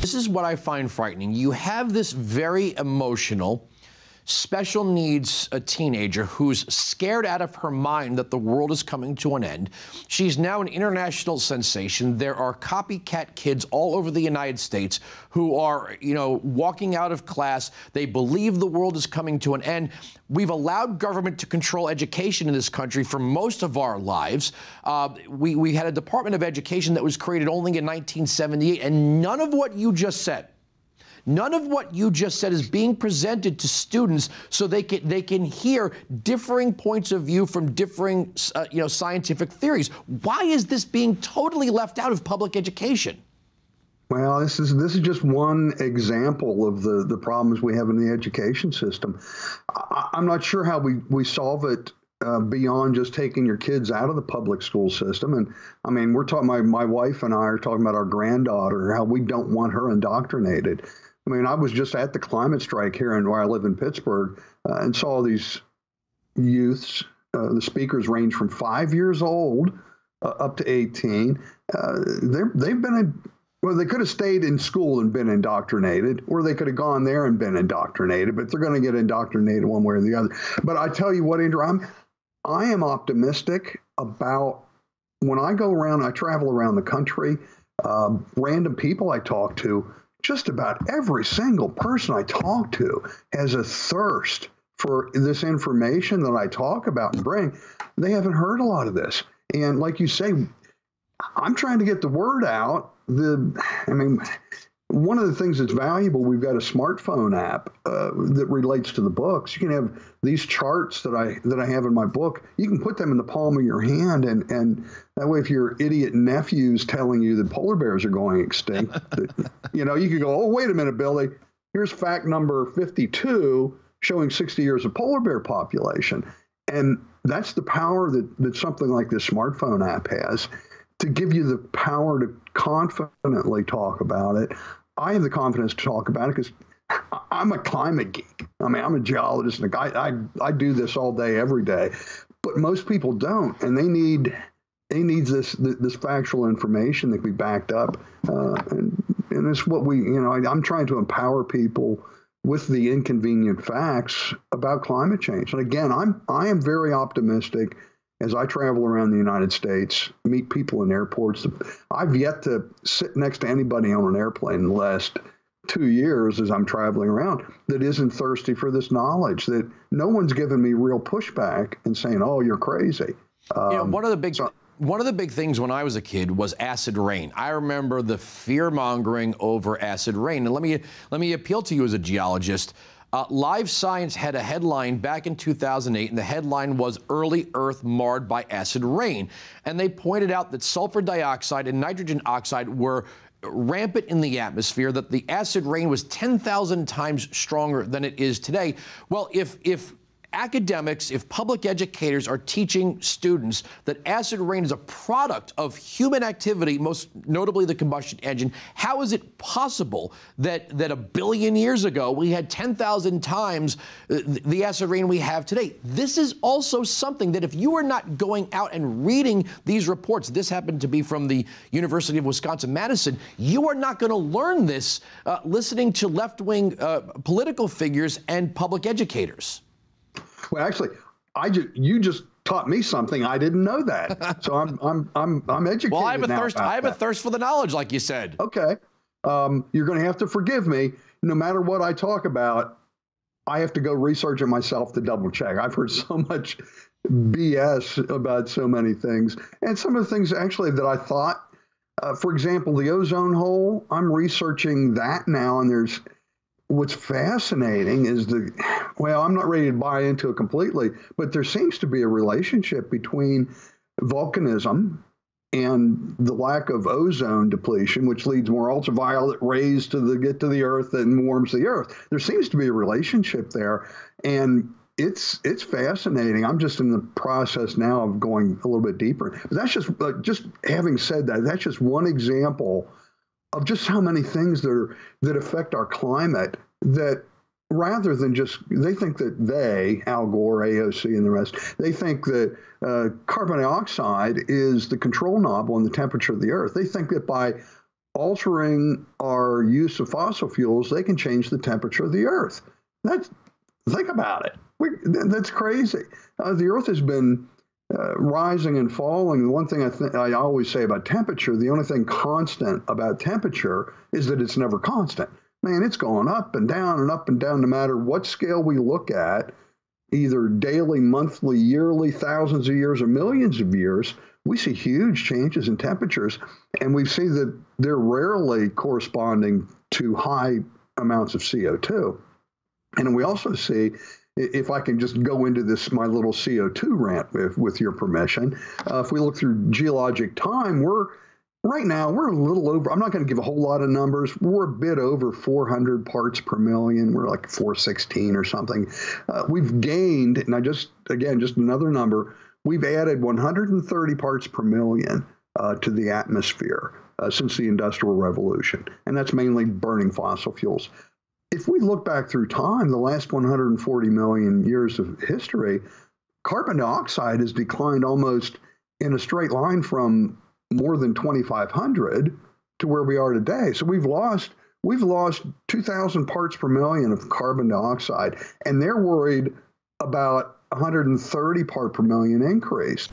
This is what I find frightening. You have this very emotional, special needs teenager who's scared out of her mind that the world is coming to an end. She's now an international sensation. There are copycat kids all over the United States who are, walking out of class. They believe the world is coming to an end. We've allowed government to control education in this country for most of our lives. We had a Department of Education that was created only in 1978, and none of what you just said is being presented to students so they can hear differing points of view from differing, scientific theories. Why is this being totally left out of public education? Well, this is just one example of the problems we have in the education system. I'm not sure how we solve it beyond just taking your kids out of the public school system. And I mean, we're talking, my wife and I are talking about our granddaughter, how we don't want her indoctrinated. I mean, I was just at the climate strike here where I live in Pittsburgh and saw these youths. The speakers range from 5 years old up to 18. They've been well, they could have stayed in school and been indoctrinated, or they could have gone there and been indoctrinated, but they're going to get indoctrinated one way or the other. But I tell you what, Andrew, I am optimistic about when I go around, I travel around the country, random people I talk to, just about every single person I talk to has a thirst for this information that I talk about and bring. They haven't heard a lot of this. And like you say, I'm trying to get the word out. One of the things that's valuable, we've got a smartphone app that relates to the books. You can have these charts that I have in my book. You can put them in the palm of your hand, and that way, if your idiot nephew's telling you that polar bears are going extinct, you could go, oh, wait a minute, Billy. Here's fact number 52 showing 60 years of polar bear population. And that's the power that something like this smartphone app has, to give you the power to confidently talk about it. I have the confidence to talk about it because I'm a climate geek. I mean, I'm a geologist and a guy. I do this all day, every day. But most people don't, and they need this factual information that can be backed up. And it's what I'm trying to empower people with the inconvenient facts about climate change. And again, I am very optimistic as I travel around the United States, meet people in airports. I've yet to sit next to anybody on an airplane in the last 2 years as I'm traveling around that isn't thirsty for this knowledge, that no one's given me real pushback and saying, oh, you're crazy. One of the big things when I was a kid was acid rain. I remember the fear-mongering over acid rain. And let me appeal to you as a geologist. Live Science had a headline back in 2008, and the headline was "Early Earth Marred by Acid Rain." And they pointed out that sulfur dioxide and nitrogen oxide were rampant in the atmosphere, that the acid rain was 10,000 times stronger than it is today. Well, if academics, if public educators are teaching students that acid rain is a product of human activity, most notably the combustion engine, how is it possible that a billion years ago we had 10,000 times the acid rain we have today? This is also something that if you are not going out and reading these reports, this happened to be from the University of Wisconsin-Madison, you are not going to learn this listening to left-wing political figures and public educators. Well, actually, you just taught me something. I didn't know that, so I'm educated. Well, I have a thirst for the knowledge, like you said. Okay, you're going to have to forgive me. No matter what I talk about, I have to go research it myself to double check. I've heard so much BS about so many things, and some of the things actually that I thought, for example, the ozone hole. I'm researching that now, and what's fascinating is I'm not ready to buy into it completely, but there seems to be a relationship between volcanism and the lack of ozone depletion, which leads more ultraviolet rays to get to the Earth and warms the Earth. There seems to be a relationship there, and it's fascinating. I'm just in the process now of going a little bit deeper. But that's just having said that, that's just one example of just how many things that affect our climate, that rather than just, they think that Al Gore, AOC, and the rest, they think that carbon dioxide is the control knob on the temperature of the Earth. They think that by altering our use of fossil fuels, they can change the temperature of the Earth. Think about it. That's crazy. The Earth has been rising and falling. The one thing I always say about temperature, the only thing constant about temperature is that it's never constant. Man, it's going up and down and up and down no matter what scale we look at, either daily, monthly, yearly, thousands of years, or millions of years. We see huge changes in temperatures, and we see that they're rarely corresponding to high amounts of CO2. And we also see, if I can just go into this, my little CO2 rant with your permission, if we look through geologic time, right now we're a little over, I'm not going to give a whole lot of numbers, we're a bit over 400 parts per million, we're like 416 or something. We've gained, and just another number, we've added 130 parts per million to the atmosphere since the Industrial Revolution, and that's mainly burning fossil fuels. If we look back through time, the last 140 million years of history, carbon dioxide has declined almost in a straight line from more than 2,500 to where we are today. So we've lost 2,000 parts per million of carbon dioxide, and they're worried about 130 part per million increase.